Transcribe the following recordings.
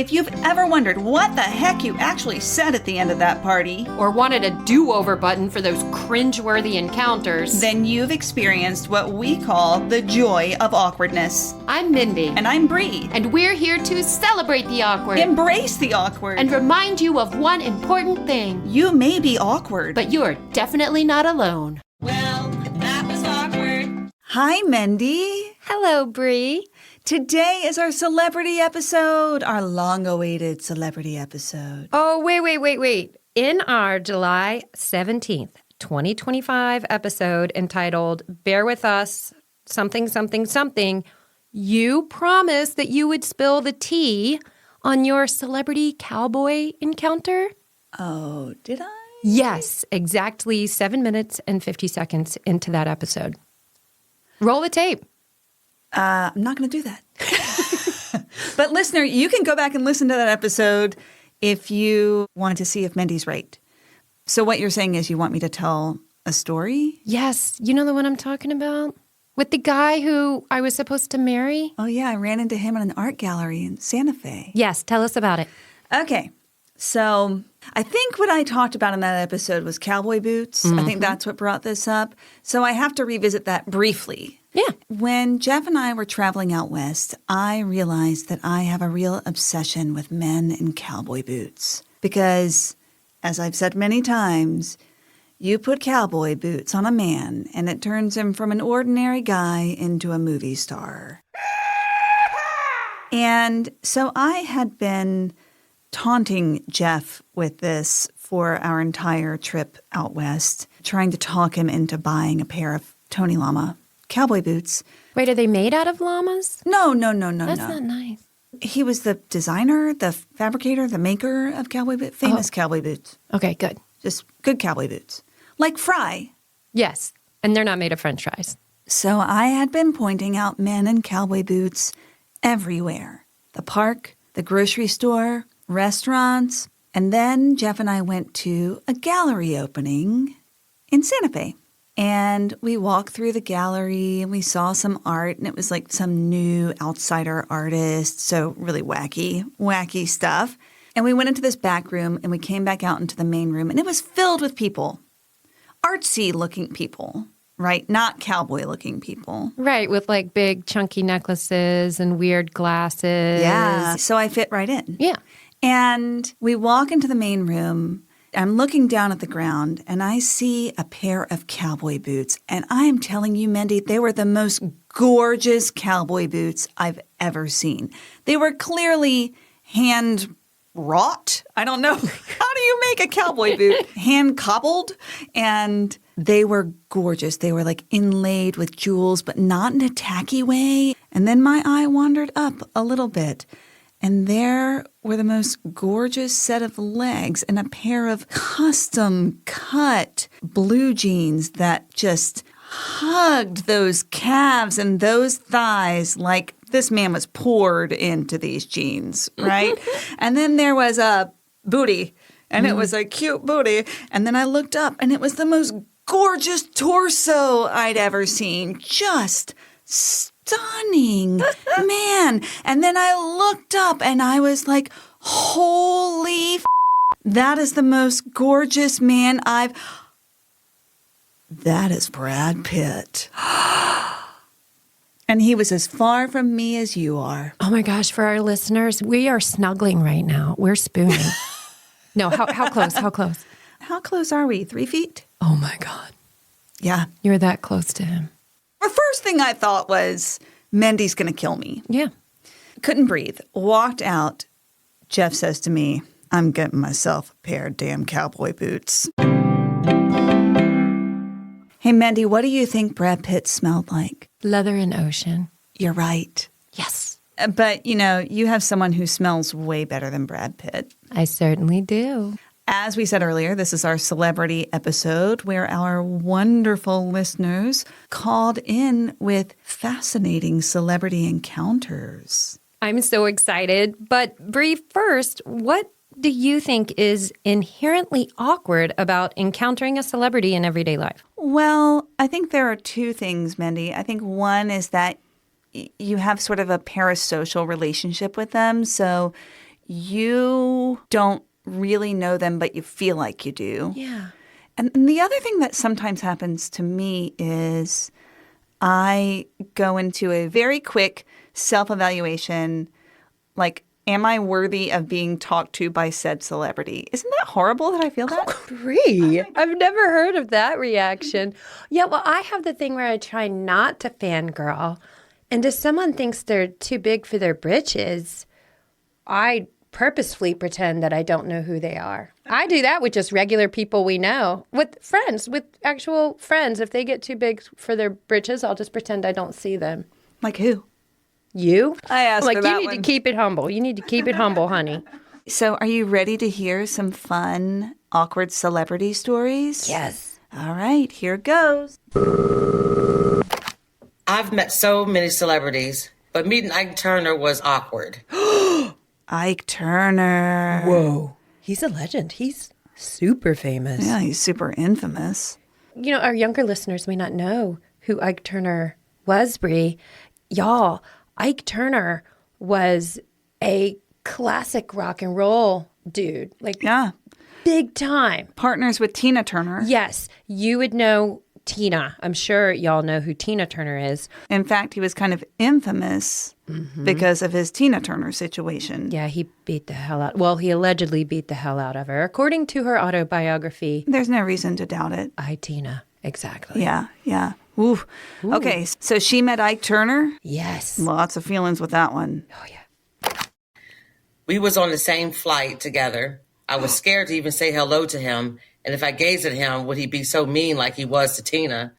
If you've ever wondered what the heck you actually said at the end of that party, or wanted a do-over button for those cringe-worthy encounters, then you've experienced what we call the joy of awkwardness. I'm Mendy. And I'm Bree. And we're here to celebrate the awkward. Embrace the awkward. And remind you of one important thing. You may be awkward, but you're definitely not alone. Well, that was awkward. Hi, Mendy. Hello, Bree. Today is our celebrity episode, our long-awaited celebrity episode. Oh, wait. In our July 17th, 2025 episode entitled Bear With Us, something, you promised that you would spill the tea on your celebrity cowboy encounter. Oh, did I? Yes, exactly 7 minutes and 50 seconds into that episode. Roll the tape. I'm not going to do that. But listener, you can go back and listen to that episode if you want to see if Mendy's right. So what you're saying is you want me to tell a story? Yes. You know the one I'm talking about? With the guy who I was supposed to marry? Oh, yeah. I ran into him in an art gallery in Santa Fe. Yes. Tell us about it. Okay. So I think what I talked about in that episode was cowboy boots. Mm-hmm. I think that's what brought this up. So I have to revisit that briefly. Yeah. When Jeff and I were traveling out west, I realized that I have a real obsession with men in cowboy boots. Because, as I've said many times, you put cowboy boots on a man and it turns him from an ordinary guy into a movie star. And so I had been taunting Jeff with this for our entire trip out west, trying to talk him into buying a pair of Tony Llama cowboy boots. Wait, are they made out of llamas? No. That's not nice. He was the designer, the fabricator, the maker of cowboy boots, famous cowboy boots. Okay, good. Just good cowboy boots. Like Fry. Yes, and they're not made of French fries. So I had been pointing out men in cowboy boots everywhere. The park, the grocery store, restaurants. And then Jeff and I went to a gallery opening in Santa Fe. And we walked through the gallery and we saw some art, and it was like some new outsider artist, so really wacky stuff. And we went into this back room and we came back out into the main room, and it was filled with people, artsy-looking people, right? Not cowboy-looking people. Right, with like big chunky necklaces and weird glasses. Yeah, so I fit right in. Yeah. And we walk into the main room. I'm looking down at the ground, and I see a pair of cowboy boots. And I am telling you, Mendy, they were the most gorgeous cowboy boots I've ever seen. They were clearly hand-wrought. I don't know. How do you make a cowboy boot? Hand-cobbled. And they were gorgeous. They were like inlaid with jewels, but not in a tacky way. And then my eye wandered up a little bit. And there were the most gorgeous set of legs and a pair of custom-cut blue jeans that just hugged those calves and those thighs like this man was poured into these jeans, right? And then there was a booty, and it was a cute booty. And then I looked up, and it was the most gorgeous torso I'd ever seen. Just stunning, man. And then I looked up and I was like, holy that is the most gorgeous man that is Brad Pitt. And he was as far from me as you are. Oh my gosh, for our listeners, we are snuggling right now. We're spooning. No, how close? How close? How close are we? 3 feet? Oh my God. Yeah. You're that close to him. The first thing I thought was, Mendy's going to kill me. Yeah. Couldn't breathe. Walked out. Jeff says to me, I'm getting myself a pair of damn cowboy boots. Hey, Mendy, what do you think Brad Pitt smelled like? Leather and ocean. You're right. Yes. But, you have someone who smells way better than Brad Pitt. I certainly do. As we said earlier, this is our celebrity episode where our wonderful listeners called in with fascinating celebrity encounters. I'm so excited. But Bree, first, what do you think is inherently awkward about encountering a celebrity in everyday life? Well, I think there are two things, Mendy. I think one is that you have sort of a parasocial relationship with them. So you don't really know them, but you feel like you do. Yeah. And the other thing that sometimes happens to me is I go into a very quick self-evaluation, like, am I worthy of being talked to by said celebrity? Isn't that horrible that I feel that? Bree, I've never heard of that reaction. Yeah, well, I have the thing where I try not to fangirl. And if someone thinks they're too big for their britches, I purposefully pretend that I don't know who they are. I do that with just regular people we know, with friends, with actual friends. If they get too big for their britches, I'll just pretend I don't see them. Like who? You? I asked like, for that you need one. to keep it humble. You need to keep it humble, honey. So are you ready to hear some fun, awkward celebrity stories? Yes. All right, here goes. I've met so many celebrities, but meeting Ike Turner was awkward. Ike Turner. Whoa. He's a legend. He's super famous. Yeah, he's super infamous. You know, our younger listeners may not know who Ike Turner was, Bree. Y'all, Ike Turner was a classic rock and roll dude. Like, Yeah. big time. Partners with Tina Turner. Yes, you would know Tina. I'm sure y'all know who Tina Turner is. In fact, he was kind of infamous because of his Tina Turner situation. Yeah, he beat the hell out. Well, he allegedly beat the hell out of her. According to her autobiography, There's no reason to doubt it. I, Tina. Exactly. Yeah, yeah. Ooh. Okay, so she met Ike Turner? Yes. Lots of feelings with that one. Oh, yeah. We was on the same flight together. I was scared to even say hello to him, and if I gazed at him, would he be so mean like he was to Tina?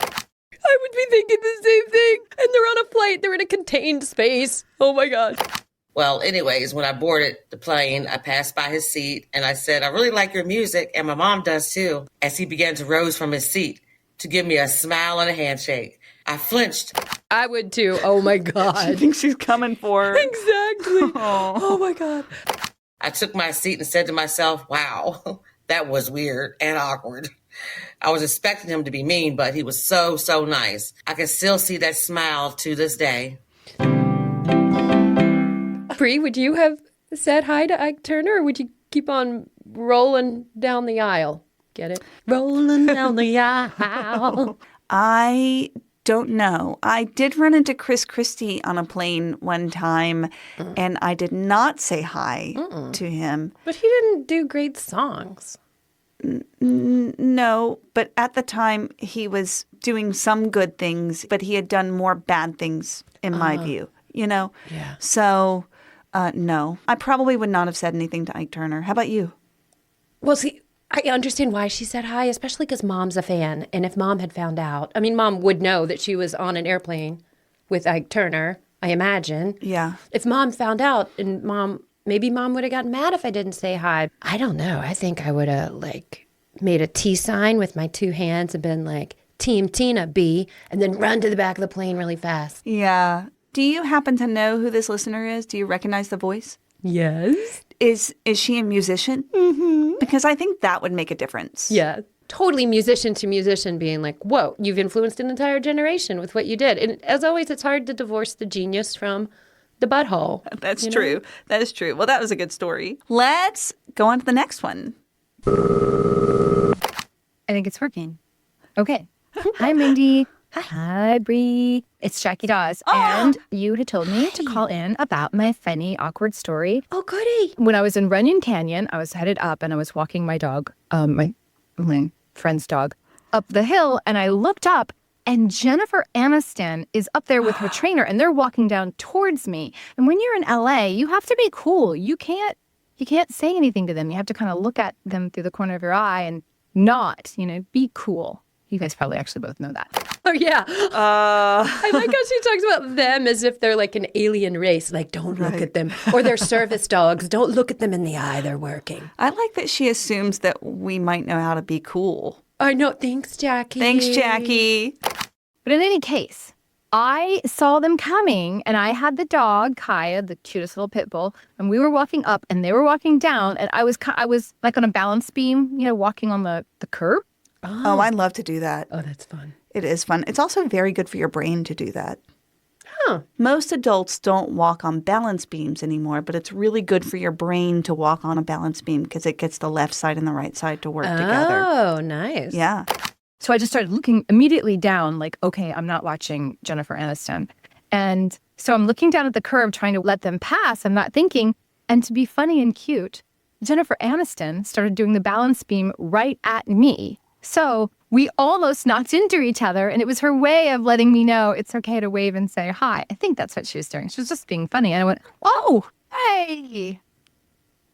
I would be thinking the same thing. And they're on a flight. They're in a contained space. Oh, my God. Well, anyways, when I boarded the plane, I passed by his seat, and I said, I really like your music, and my mom does too, as he began to rose from his seat to give me a smile and a handshake. I flinched. I would too. Oh, my I God. think she's coming for her. Exactly. Oh, my God. I took my seat and said to myself, wow, that was weird and awkward. I was expecting him to be mean, but he was so, so nice. I can still see that smile to this day. Bree, would you have said hi to Ike Turner, or would you keep on rolling down the aisle? Get it? Rolling down the aisle. I don't know. I did run into Chris Christie on a plane one time, and I did not say hi to him. But he didn't do great songs. No, but at the time he was doing some good things, but he had done more bad things in my view, you know? Yeah. So, no. I probably would not have said anything to Ike Turner. How about you? Well, see, I understand why she said hi, especially because Mom's a fan. And if Mom had found out, I mean, Mom would know that she was on an airplane with Ike Turner, I imagine. Yeah. If Mom found out and maybe Mom would have gotten mad if I didn't say hi. I don't know. I think I would have, like, made a T sign with my two hands and been like, Team Tina B, and then run to the back of the plane really fast. Yeah. Do you happen to know who this listener is? Do you recognize the voice? Yes. Is she a musician? Mm-hmm. Because I think that would make a difference. Yeah. Totally musician to musician being like, whoa, you've influenced an entire generation with what you did. And as always, it's hard to divorce the genius from the butthole. That's true. That is true. Well, that was a good story. Let's go on to the next one. I think it's working. Okay. Hi, Mendy. Hi, Bree. It's Jackie Dawes. And you had told me to call in about my funny, awkward story. Oh, goody. When I was in Runyon Canyon, I was headed up and I was walking my dog, my friend's dog, up the hill. And I looked up and Jennifer Aniston is up there with her trainer and they're walking down towards me. And when you're in LA, you have to be cool. You can't say anything to them. You have to kind of look at them through the corner of your eye and not, be cool. You guys probably actually both know that. Oh, yeah. I like how she talks about them as if they're like an alien race. Like, don't look at them. Or they're service dogs. Don't look at them in the eye. They're working. I like that she assumes that we might know how to be cool. I know. Thanks, Jackie. Thanks, Jackie. But in any case, I saw them coming and I had the dog, Kaya, the cutest little pit bull, and we were walking up and they were walking down and I was like on a balance beam, walking on the curb. Oh, I'd love to do that. Oh, that's fun. It is fun. It's also very good for your brain to do that. Most adults don't walk on balance beams anymore, but it's really good for your brain to walk on a balance beam because it gets the left side and the right side to work together. Oh, nice. Yeah. So I just started looking immediately down, like, okay, I'm not watching Jennifer Aniston. And so I'm looking down at the curb, trying to let them pass. I'm not thinking. And to be funny and cute, Jennifer Aniston started doing the balance beam right at me. So we almost knocked into each other. And it was her way of letting me know it's okay to wave and say hi. I think that's what she was doing. She was just being funny. And I went, oh, hey.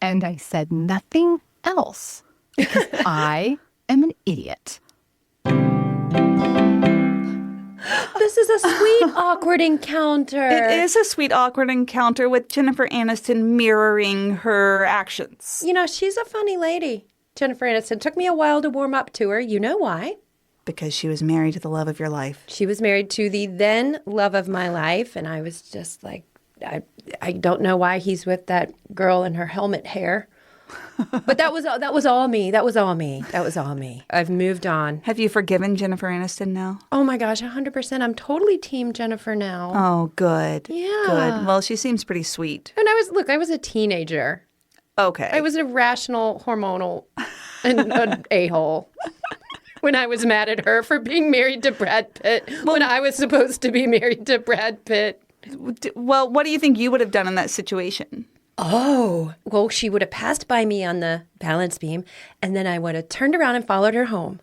And I said nothing else because I am an idiot. This is a sweet, awkward encounter. It is a sweet, awkward encounter with Jennifer Aniston mirroring her actions. You know, she's a funny lady. Jennifer Aniston. Took me a while to warm up to her. You know why? Because she was married to the love of your life. She was married to the then love of my life. And I was just like, I don't know why he's with that girl in her helmet hair. But that was all me. That was all me. I've moved on. Have you forgiven Jennifer Aniston now? Oh my gosh, 100%. I'm totally team Jennifer now. Oh, good. Yeah. Good. Well, she seems pretty sweet. And I was a teenager. Okay. I was a rational, hormonal, and an a-hole. When I was mad at her for being married to Brad Pitt, when I was supposed to be married to Brad Pitt. Well, what do you think you would have done in that situation? Oh, well, she would have passed by me on the balance beam, and then I would have turned around and followed her home.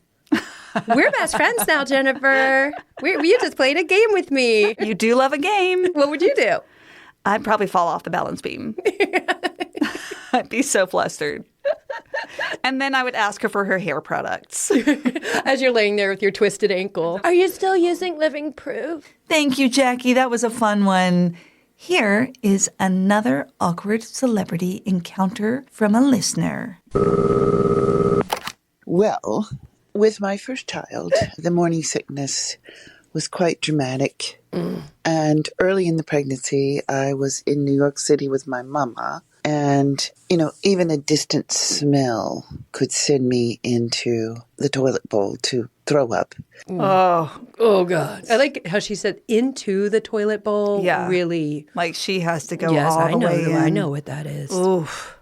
We're best friends now, Jennifer. You just played a game with me. You do love a game. What would you do? I'd probably fall off the balance beam. I'd be so flustered. And then I would ask her for her hair products. As you're laying there with your twisted ankle. Are you still using Living Proof? Thank you, Jackie. That was a fun one. Here is another awkward celebrity encounter from a listener. Well, with my first child, the morning sickness was quite dramatic. And early in the pregnancy, I was in New York City with my mama. And, even a distant smell could send me into the toilet bowl to throw up. Oh, God. I like how she said into the toilet bowl. Yeah. Really. Like she has to go Yes, all the way in. I know what that is. Oof.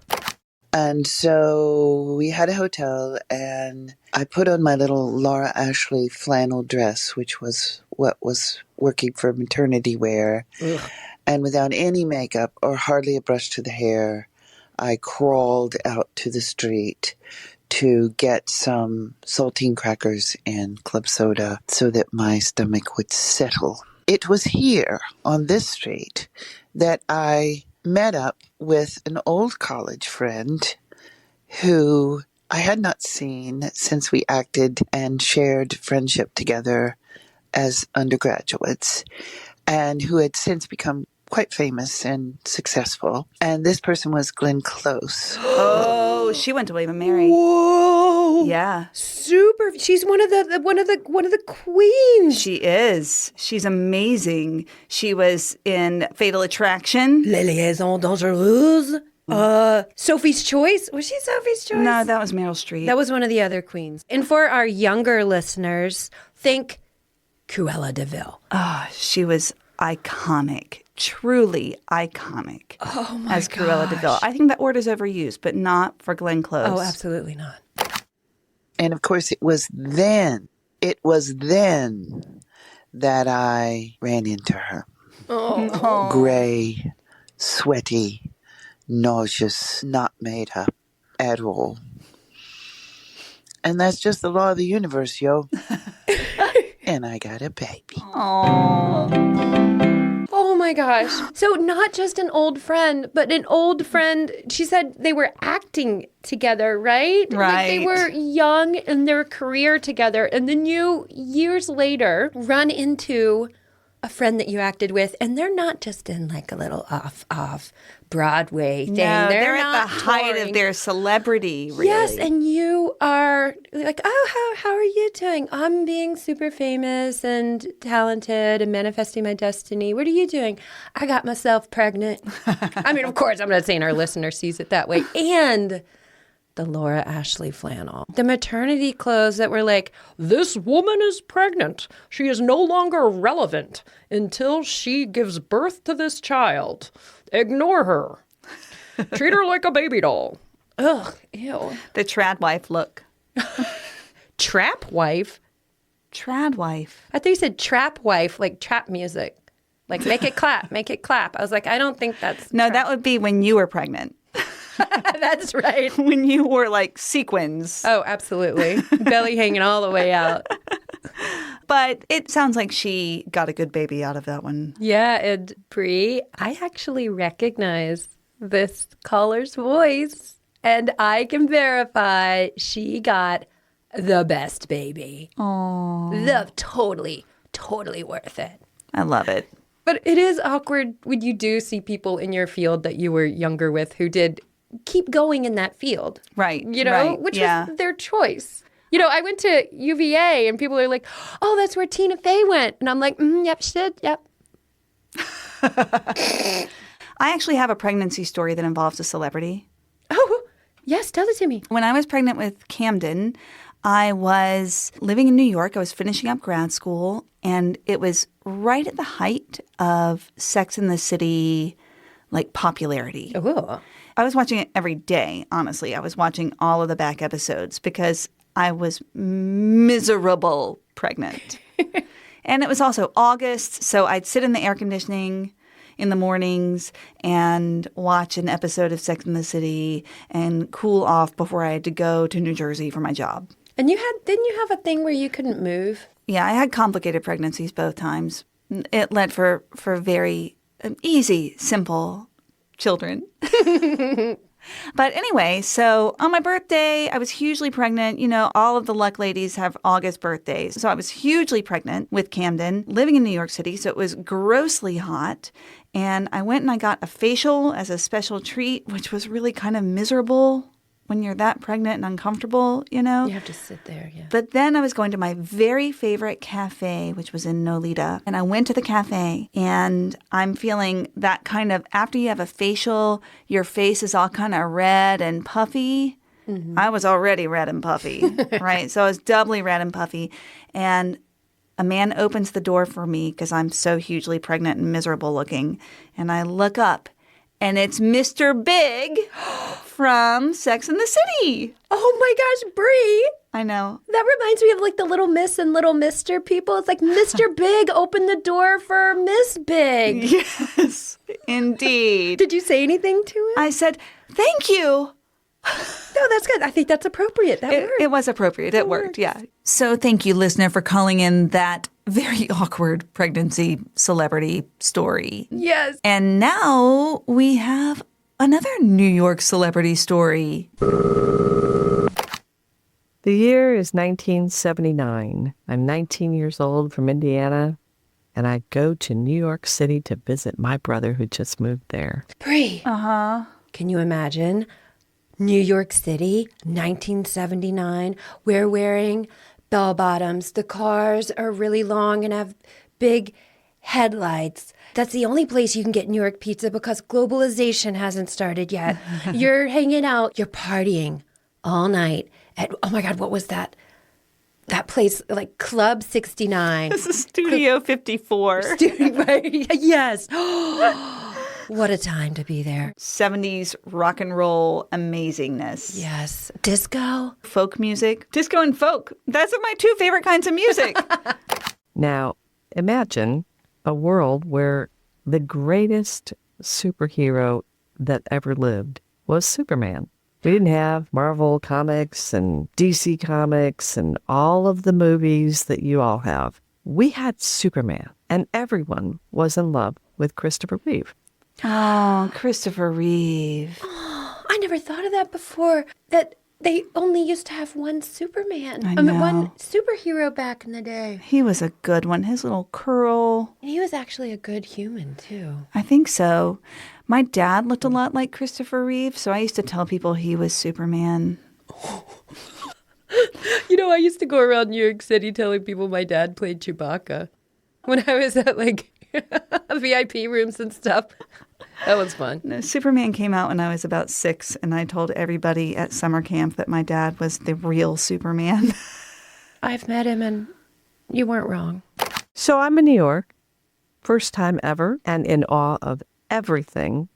And so we had a hotel, and I put on my little Laura Ashley flannel dress, which was what was working for maternity wear. Ugh. And without any makeup or hardly a brush to the hair, I crawled out to the street to get some saltine crackers and club soda so that my stomach would settle. It was here on this street that I met up with an old college friend who I had not seen since we acted and shared friendship together as undergraduates, and who had since become quite famous and successul. And this person was Glenn Close. Oh, she went to William and Mary. Whoa! Yeah, Super. She's one of the queens. she is. She's amazing. She was in Fatal Attraction. Les Liaisons Dangereuses. Sophie's Choice. Was she Sophie's Choice? No, that was Meryl Streep. That was one of the other queens. And for our younger listeners, think Cruella de Vil. Oh, she was iconic, truly iconic. Oh my as Cruella de Vil. gosh. I think that word is overused, but not for Glenn Close. Oh, absolutely not. And of course, it was then that I ran into her. Oh. Gray, sweaty, nauseous, not made up at all. And that's just the law of the universe, yo. And I got a baby. Oh my gosh. So not just an old friend, but an old friend. She said they were acting together, right? Right. Like they were young in their career together. And then you, years later, run into a friend that you acted with, and they're not just in like a little off Broadway thing. No, they're at not the height touring. of their celebrity, really. Yes, and you are like, oh, how are you doing? I'm being super famous and talented and manifesting my destiny. What are you doing? I got myself pregnant. I mean, of course, I'm not saying our listener sees it that way. And the Laura Ashley flannel. The maternity clothes that were like, this woman is pregnant. She is no longer relevant until she gives birth to this child. Ignore her. Treat her like a baby doll. Ugh, ew. The trad wife look. Trap wife? Trad wife. I thought you said trap wife, like trap music. Like, make it clap, make it clap. I was like, I don't think that's... No, that would be when you were pregnant. That's right. When you wore like sequins. Oh, absolutely. Belly hanging all the way out. But it sounds like she got a good baby out of that one. Yeah, and Bree, I actually recognize this caller's voice, and I can verify she got the best baby. Oh, Totally worth it. I love it. But it is awkward when you do see people in your field that you were younger with who did keep going in that field. Right. You know, right, which yeah. was their choice. You know, I went to UVA and people are like, oh, that's where Tina Fey went. And I'm like, yep, she did. Yep. I actually have a pregnancy story that involves a celebrity. Oh, yes. Tell it to me. When I was pregnant with Camden, I was living in New York. I was finishing up grad school, and it was right at the height of Sex and the City, like, popularity. Oh. I was watching it every day, honestly. I was watching all of the back episodes because I was miserable pregnant. And it was also August, so I'd sit in the air conditioning in the mornings and watch an episode of Sex and the City and cool off before I had to go to New Jersey for my job. And didn't you have a thing where you couldn't move? Yeah, I had complicated pregnancies both times. It led for very easy, simple children. But anyway, so on my birthday, I was hugely pregnant. You know, all of the Luck ladies have August birthdays. So I was hugely pregnant with Camden, living in New York City. So it was grossly hot. And I went and I got a facial as a special treat, which was really kind of miserable when you're that pregnant and uncomfortable, you know? You have to sit there, yeah. But then I was going to my very favorite cafe, which was in Nolita. And I went to the cafe and I'm feeling that kind of, after you have a facial, your face is all kind of red and puffy. Mm-hmm. I was already red and puffy, right? So I was doubly red and puffy. And a man opens the door for me because I'm so hugely pregnant and miserable looking. And I look up and it's Mr. Big from Sex and the City. Oh my gosh, Bree. I know. That reminds me of like the Little Miss and Little Mister people. It's like Mr. Big opened the door for Miss Big. Yes, indeed. Did you say anything to him? I said, thank you. No, that's good. I think that's appropriate. That worked. It was appropriate. It worked, yeah. So thank you, listener, for calling in that very awkward pregnancy celebrity story. Yes. And now we have another New York celebrity story. The year is 1979. I'm 19 years old from Indiana, and I go to New York City to visit my brother who just moved there. Bree. Uh-huh. Can you imagine? New York City, 1979. We're wearing bell bottoms. The cars are really long and have big headlights. That's the only place you can get New York pizza because globalization hasn't started yet. You're hanging out. You're partying all night at, oh my God, what was that? That place, like Club 69. This is Studio 54. Right? Yes. What a time to be there. 70s rock and roll amazingness. Yes. Disco. Folk music. Disco and folk. Those are my two favorite kinds of music. Now, imagine a world where the greatest superhero that ever lived was Superman. We didn't have Marvel Comics and DC Comics and all of the movies that you all have. We had Superman, and everyone was in love with Christopher Reeve. Oh, Christopher Reeve. I never thought of that before, that they only used to have one Superman. I mean, one know. superhero back in the day. He was a good one. His little curl. And he was actually a good human, too. I think so. My dad looked a lot like Christopher Reeve, so I used to tell people he was Superman. You know, I used to go around New York City telling people my dad played Chewbacca when I was at, like, VIP rooms and stuff. That was fun. No, Superman came out when I was about 6, and I told everybody at summer camp that my dad was the real Superman. I've met him, and you weren't wrong. So I'm in New York, first time ever, and in awe of everything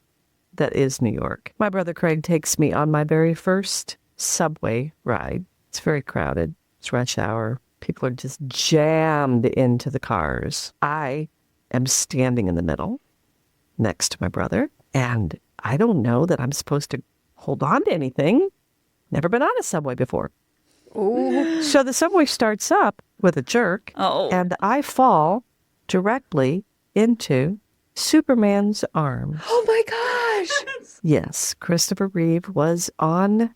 that is New York. My brother Craig takes me on my very first subway ride. It's very crowded. It's rush hour. People are just jammed into the cars. I am standing in the middle next to my brother, and I don't know that I'm supposed to hold on to anything. Never been on a subway before. Ooh. So the subway starts up with a jerk, and I fall directly into Superman's arms. Oh my gosh. Yes, Christopher Reeve was on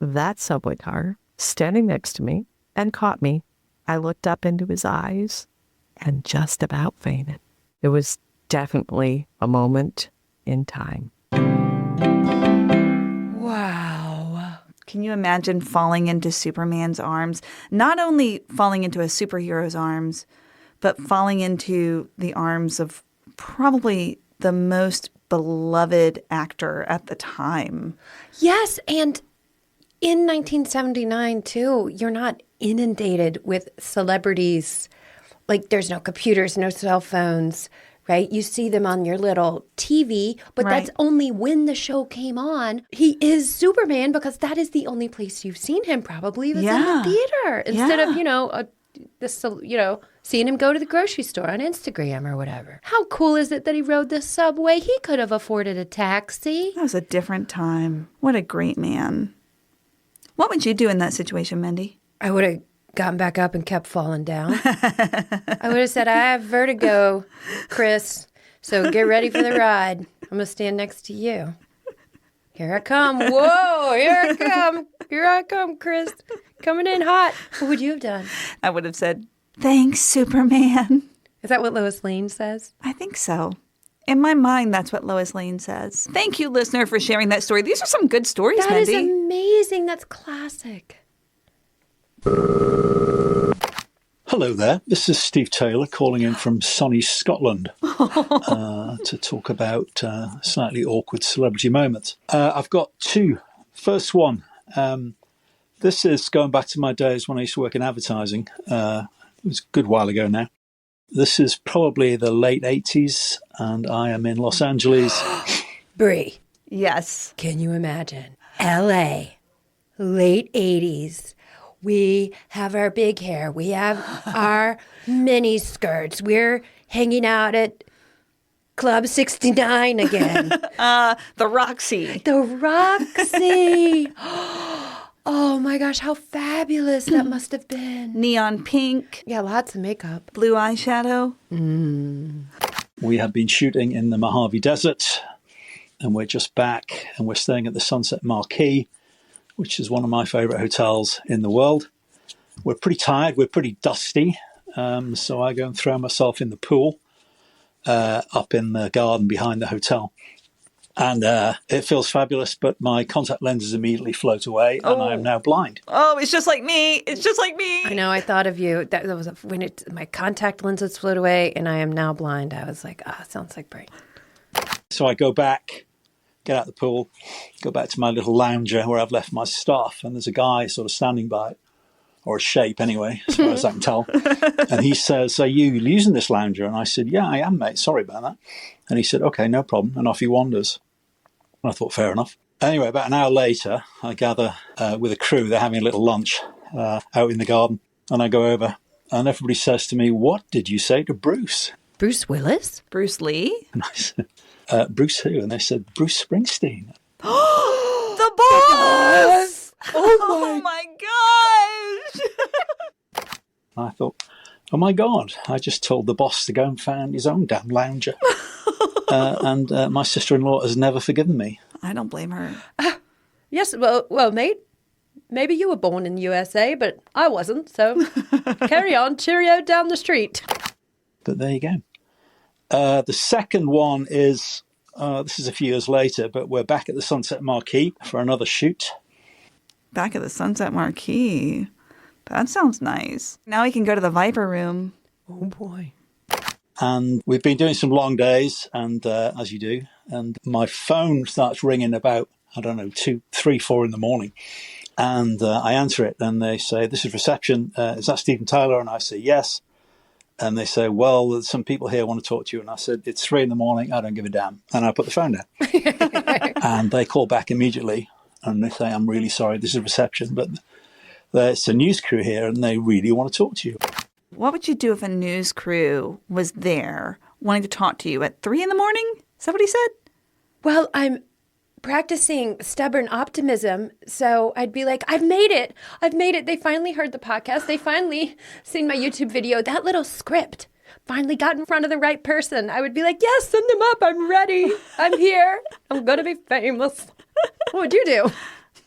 that subway car, standing next to me, and caught me. I looked up into his eyes and just about fainted. It was definitely a moment in time. Wow. Can you imagine falling into Superman's arms? Not only falling into a superhero's arms, but falling into the arms of probably the most beloved actor at the time. Yes, and in 1979, too, you're not inundated with celebrities. Like, there's no computers, no cell phones, right? You see them on your little TV, but that's only when the show came on. He is Superman because that is the only place you've seen him probably was in the theater. Instead of, seeing him go to the grocery store on Instagram or whatever. How cool is it that he rode the subway? He could have afforded a taxi. That was a different time. What a great man. What would you do in that situation, Mendy? I would have gotten back up and kept falling down. I would have said, I have vertigo, Chris, so get ready for the ride. I'm going to stand next to you. Here I come. Whoa, here I come. Here I come, Chris. Coming in hot. What would you have done? I would have said, thanks, Superman. Is that what Lois Lane says? I think so. In my mind, that's what Lois Lane says. Thank you, listener, for sharing that story. These are some good stories, That Mendy. is amazing. That's classic. Hello there, this is Steve Taylor calling in from sunny Scotland to talk about slightly awkward celebrity moments. I've got two. First one, this is going back to my days when I used to work in advertising. It was a good while ago now. This is probably the late 80s and I am in Los Angeles. Bree, Yes. can you imagine? L.A., late 80s. We have our big hair. We have our mini skirts. We're hanging out at Club 69 again. The Roxy. The Roxy. Oh my gosh, how fabulous that must have been. Neon pink. Yeah, lots of makeup. Blue eyeshadow. We have been shooting in the Mojave Desert and we're just back and we're staying at the Sunset Marquis, which is one of my favourite hotels in the world. We're pretty tired, we're pretty dusty, so I go and throw myself in the pool up in the garden behind the hotel. And it feels fabulous, but my contact lenses immediately float away and I am now blind. Oh, it's just like me. It's just like me. I know, I thought of you. That was when my contact lenses float away and I am now blind. I was like, sounds like Bree. So I go back, get out the pool, go back to my little lounger where I've left my stuff, and there's a guy sort of standing by it, or a shape anyway, as far as I can tell. And he says, are you using this lounger? And I said, yeah, I am, mate. Sorry about that. And he said, okay, no problem. And off he wanders. And I thought, fair enough. Anyway, about an hour later, I gather with a crew. They're having a little lunch out in the garden. And I go over and everybody says to me, what did you say to Bruce? Bruce Willis? Bruce Lee. And I said, Bruce who? And they said, Bruce Springsteen. The boss! Oh my gosh! I thought, oh my God, I just told the boss to go and find his own damn lounger. And my sister-in-law has never forgiven me. I don't blame her. Yes, well, mate, maybe you were born in the USA, but I wasn't, so carry on, cheerio down the street. But there you go. The second one is, this is a few years later, but we're back at the Sunset Marquis for another shoot. Back at the Sunset Marquis. That sounds nice. Now we can go to the Viper Room. Oh, boy. And we've been doing some long days, and as you do, and my phone starts ringing about, I don't know, 2, 3, 4 in the morning. And I answer it, and they say, "This is reception. Is that Steven Tyler?" And I say, "Yes." And they say, "Well, there's some people here want to talk to you." And I said, "It's 3 in the morning. I don't give a damn." And I put the phone down. And they call back immediately, and they say, "I'm really sorry. This is reception, but there's a news crew here, and they really want to talk to you." What would you do if a news crew was there wanting to talk to you at 3 in the morning? Is that what he said? Well, I'm practicing stubborn optimism. So I'd be like, I've made it. I've made it. They finally heard the podcast. They finally seen my YouTube video. That little script finally got in front of the right person. I would be like, yes, send them up. I'm ready. I'm here. I'm going to be famous. What would you do?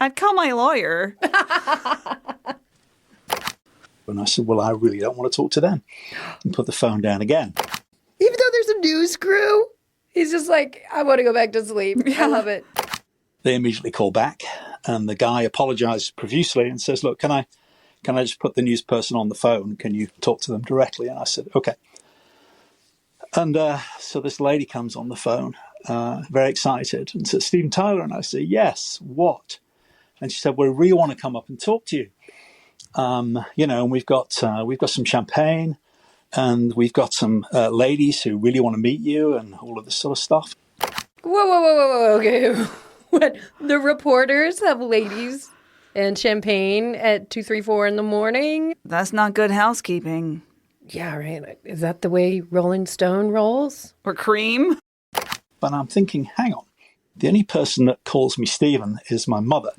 I'd call my lawyer. And I said, "Well, I really don't want to talk to them," and put the phone down again. Even though there's a news crew, he's just like, I want to go back to sleep. I love it. They immediately call back, and the guy apologizes profusely and says, "Look, can I just put the news person on the phone? Can you talk to them directly?" And I said, "Okay." And so this lady comes on the phone, very excited, and says, "Steven Tyler?" And I say, "Yes, what?" And she said, "We really want to come up and talk to you. And we've got some champagne, and we've got some ladies who really want to meet you, and all of this sort of stuff." Whoa. Okay. What? The reporters have ladies and champagne at 2, 3, 4 in the morning? That's not good housekeeping. Yeah, right. Is that the way Rolling Stone rolls? Or cream. But I'm thinking, hang on, the only person that calls me Stephen is my mother.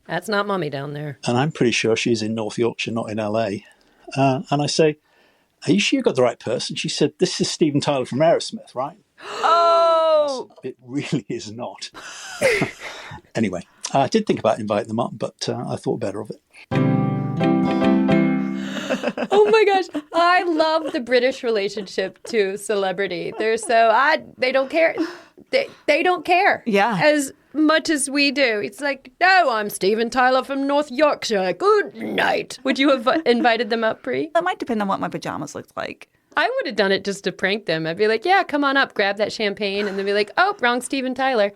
That's not mommy down there. And I'm pretty sure she's in North Yorkshire, not in LA. And I say, "Are you sure you got the right person?" She said, "This is Steven Tyler from Aerosmith, right?" Oh! It really is not. Anyway, I did think about inviting them up, but I thought better of it. Oh my gosh. I love the British relationship to celebrity. They're so they don't care. They don't care. Yeah. As much as we do. It's like, "No, I'm Steven Tyler from North Yorkshire. Good night." Would you have invited them up, Bree? That might depend on what my pajamas looked like. I would have done it just to prank them. I'd be like, "Yeah, come on up, grab that champagne," and then be like, "Oh, wrong Steven Tyler."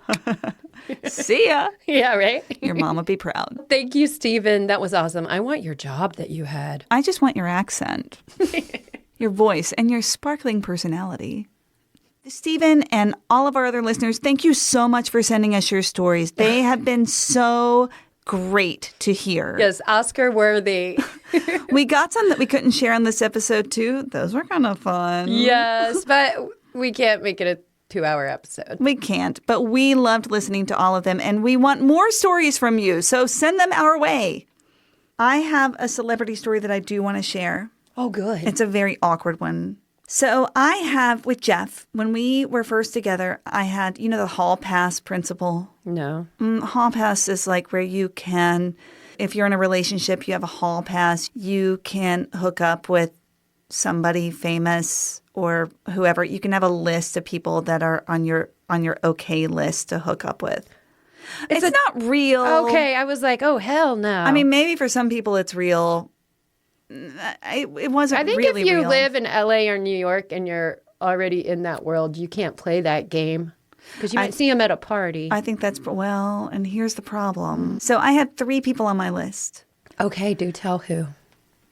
See ya. Yeah, right? Your mom would be proud. Thank you, Steven. That was awesome. I want your job that you had. I just want your accent, your voice, and your sparkling personality. Stephen and all of our other listeners, thank you so much for sending us your stories. They have been so great to hear. Yes, Oscar worthy. We got some that we couldn't share on this episode, too. Those were kind of fun. Yes, but we can't make it a 2-hour episode. We can't, but we loved listening to all of them, and we want more stories from you, so send them our way. I have a celebrity story that I do want to share. Oh, good. It's a very awkward one. So I have, with Jeff, when we were first together, I had, the hall pass principle. No. Hall pass is like where you can, if you're in a relationship, you have a hall pass, you can hook up with somebody famous or whoever. You can have a list of people that are on your okay list to hook up with. It's not real. Okay, I was like, oh, hell no. I mean, maybe for some people it's real. It wasn't really real. I think if you live in LA or New York and you're already in that world, you can't play that game because you might see them at a party. I think that's, and here's the problem. So I had 3 people on my list. Okay, do tell who.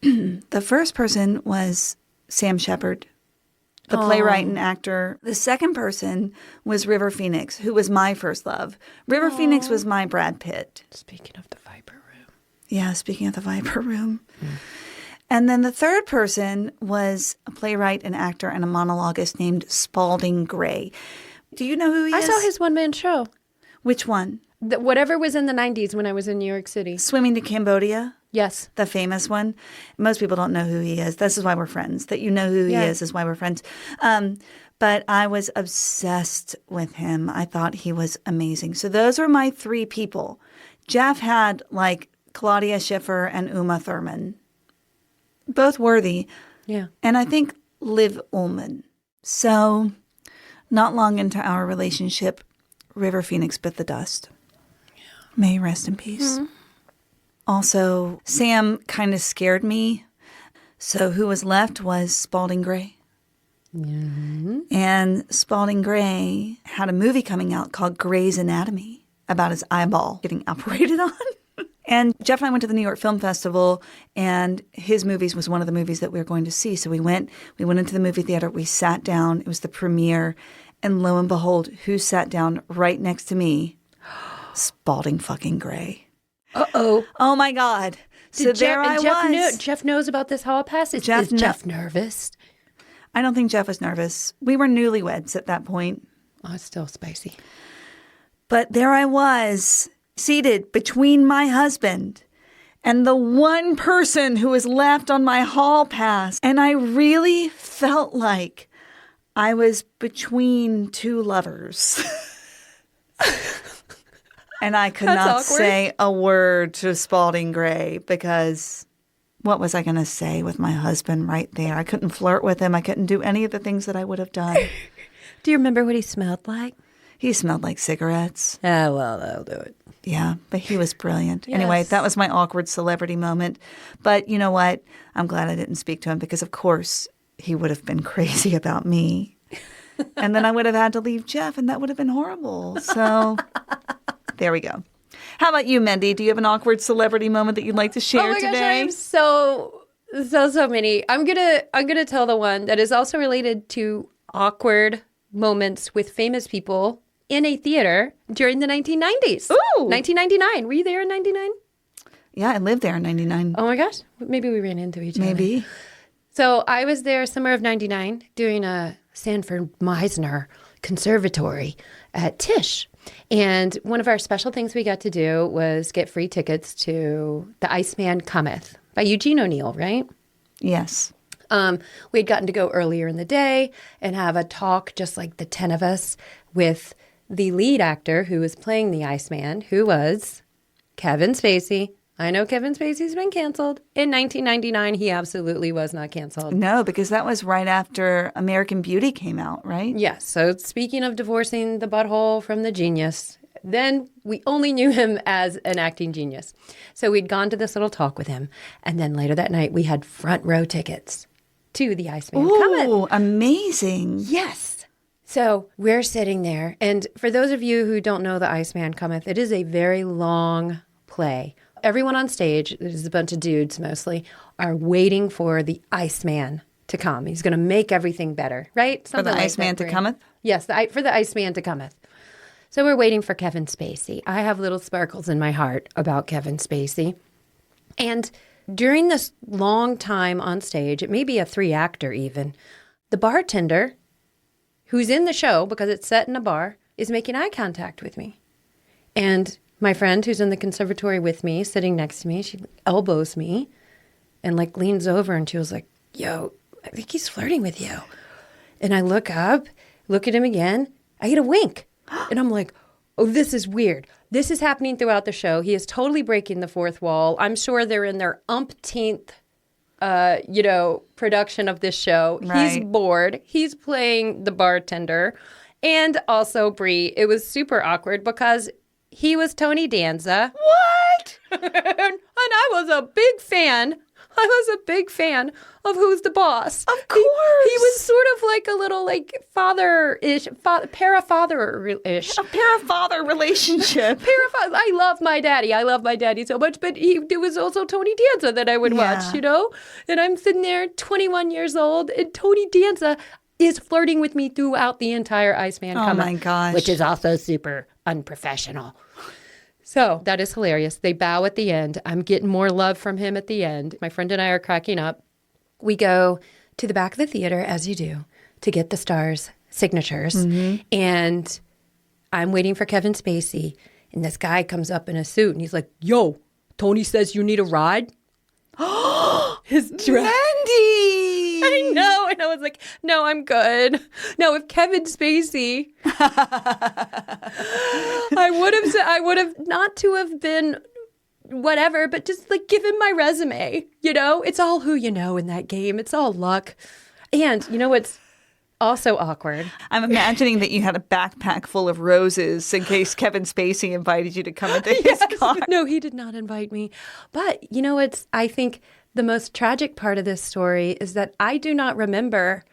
The first person was Sam Shepard, the playwright and actor. The second person was River Phoenix, who was my first love. River Phoenix was my Brad Pitt. Speaking of the Viper Room. Yeah, speaking of the Viper Room. And then the third person was a playwright, an actor, and a monologuist named Spalding Gray. Do you know who he is? I saw his one-man show. Which one? Whatever was in the 90s when I was in New York City. Swimming to Cambodia? Yes. The famous one. Most people don't know who he is. This is why we're friends. That you know who he is why we're friends. But I was obsessed with him. I thought he was amazing. So those are my 3 people. Jeff had like Claudia Schiffer and Uma Thurman. Both worthy. Yeah. And I think Liv Ullmann. So not long into our relationship, River Phoenix bit the dust. Yeah. May he rest in peace. Mm-hmm. Also, Sam kind of scared me. So who was left was Spalding Gray. And Spalding Gray had a movie coming out called Grey's Anatomy about his eyeball getting operated on. And Jeff and I went to the New York Film Festival, and his movies was one of the movies that we were going to see. So we went into the movie theater, we sat down, it was the premiere, and lo and behold, who sat down right next to me? Spalding fucking Gray. Uh-oh. Oh my God. So there I was. Jeff knows about this hall pass. Is Jeff nervous? I don't think Jeff was nervous. We were newlyweds at that point. Oh, it's still spicy. But there I was, seated between my husband and the one person who was left on my hall pass. And I really felt like I was between two lovers. And I could not say a word to Spalding Gray because what was I going to say with my husband right there? I couldn't flirt with him. I couldn't do any of the things that I would have done. Do you remember what he smelled like? He smelled like cigarettes. Oh, well, that'll do it. Yeah, but he was brilliant. Yes. Anyway, that was my awkward celebrity moment. But you know what? I'm glad I didn't speak to him because, of course, he would have been crazy about me. And then I would have had to leave Jeff, and that would have been horrible. So there we go. How about you, Mendy? Do you have an awkward celebrity moment that you'd like to share today? Oh my gosh, I have so many. I'm gonna tell the one that is also related to awkward moments with famous people in a theater during the 1990s. Ooh. 1999. Were you there in 99? Yeah, I lived there in 99. Oh my gosh. Maybe we ran into each other. Maybe. So I was there summer of 99 doing a Sanford Meisner conservatory at Tisch. And one of our special things we got to do was get free tickets to The Iceman Cometh by Eugene O'Neill, right? Yes. We had gotten to go earlier in the day and have a talk, just like the 10 of us, with the lead actor who was playing the Iceman, who was Kevin Spacey. I know Kevin Spacey's been canceled. In 1999, he absolutely was not canceled. No, because that was right after American Beauty came out, right? Yes. So speaking of divorcing the butthole from the genius, then we only knew him as an acting genius. So we'd gone to this little talk with him. And then later that night, we had front row tickets to the Iceman Cometh. Oh, amazing. Yes. So we're sitting there. And for those of you who don't know The Iceman Cometh, it is a very long play. Everyone on stage, there's a bunch of dudes mostly, are waiting for the Iceman to come. He's going to make everything better, right? For the Iceman to cometh? Yes, for the Iceman to cometh. So we're waiting for Kevin Spacey. I have little sparkles in my heart about Kevin Spacey. And during this long time on stage, it may be a 3-actor even, the bartender, who's in the show because it's set in a bar, is making eye contact with me. And my friend who's in the conservatory with me, sitting next to me, she elbows me and like leans over and she was like, yo, I think he's flirting with you. And I look up, look at him again. I get a wink. And I'm like, oh, this is weird. This is happening throughout the show. He is totally breaking the fourth wall. I'm sure they're in their umpteenth, production of this show. Right. He's bored. He's playing the bartender. And also, Bree, it was super awkward because he was Tony Danza. What? And I was a big fan. Of Who's the Boss. Of course. He was sort of like a little like father-ish, para-father-ish. A para-father relationship. I love my daddy so much, but it was also Tony Danza that I would watch, And I'm sitting there, 21 years old, and Tony Danza is flirting with me throughout the entire Iceman Cometh. Oh my gosh. Which is also super unprofessional. So that is hilarious. They bow at the end. I'm getting more love from him at the end. My friend and I are cracking up. We go to the back of the theater, as you do, to get the stars' signatures. Mm-hmm. And I'm waiting for Kevin Spacey. And this guy comes up in a suit and he's like, yo, Tony says you need a ride. His dress. Mendy! I know. And I was like, no, I'm good. No, if Kevin Spacey, I would have not to have been whatever, but just like give him my resume. It's all who you know in that game. It's all luck. And you know what's also awkward? I'm imagining that you had a backpack full of roses in case Kevin Spacey invited you to come into his car. No, he did not invite me. But I think the most tragic part of this story is that I do not remember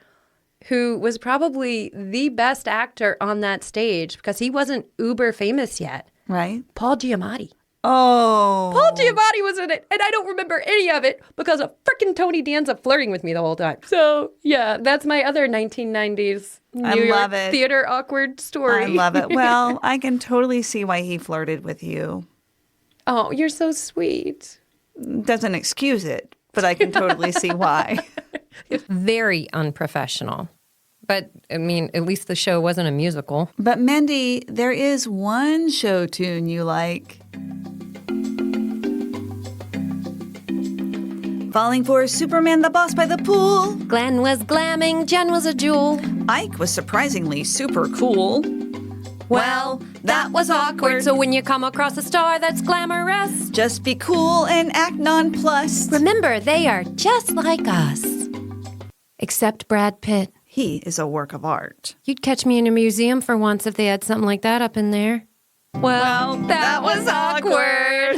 who was probably the best actor on that stage because he wasn't uber famous yet. Right? Paul Giamatti. Oh. Paul Giamatti was in it, and I don't remember any of it because of frickin' Tony Danza flirting with me the whole time. So, yeah, that's my other 1990s New York theater awkward story. I love it. Well, I can totally see why he flirted with you. Oh, you're so sweet. Doesn't excuse it, but I can totally see why. Very unprofessional. But, I mean, at least the show wasn't a musical. But Mendy, there is one show tune you like. Falling for Superman the Boss by the Pool. Glenn was glamming, Jen was a jewel. Ike was surprisingly super cool. Well, that was awkward. So when you come across a star that's glamorous, just be cool and act nonplussed. remember, they are just like us. Except Brad Pitt. He is a work of art. You'd catch me in a museum for once if they had something like that up in there. Well, that was awkward.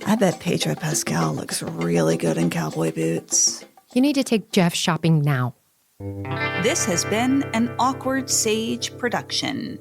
I bet Pedro Pascal looks really good in cowboy boots. You need to take Jeff shopping now. This has been an Awkward Sage production.